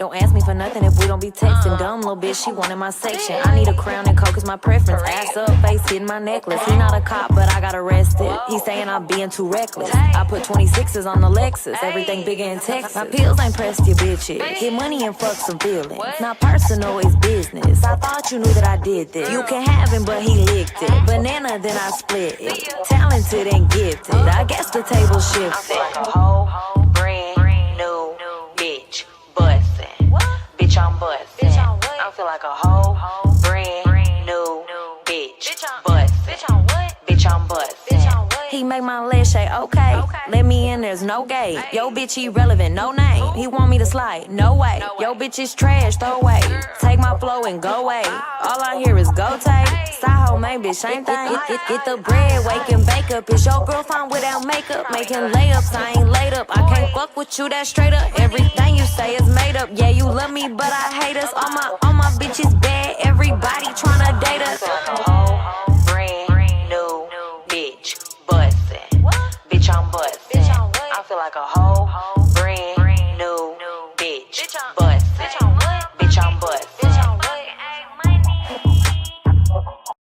Don't ask me for nothing if we don't be texting. Dumb little bitch, she wanted my section. I need a crown and coke is my preference. Ass up, face hitting my necklace. He not a cop, but I got arrested. He saying I'm being too reckless. I put 26s on the Lexus. Everything bigger in Texas. My pills ain't pressed your bitches. Get money and fuck some feelings. Not personal, it's business. I thought you knew that I did this. You can have him, but he licked it. Banana, then I split it. Talented and gifted. I guess the table shifted. I feel like a whole brand new bitch bustin'. Bitch, I'm bustin'. I feel like a whole brand new bitch bustin'. Bitch, I'm bustin'. He make my legs shake, okay. Let me in, there's no gate. Yo, bitch, irrelevant, no name. He want me to slide, no way. Yo, bitch is trash, throw away. Take my flow and go away. All I hear is go take. Side hoe, main bitch, ain't thing. Get the bread, wake and bake up. It's your girlfriend without makeup. Making layups, I ain't laid up. I can't fuck with you that straight up. Everything you say is made up. Yeah, you love me, but I hate us. All my bitches bad. Everybody tryna date us. Whole brand new bitch bustin'. Bitch, I'm bustin'. I feel like a whole brand new bitch bustin'.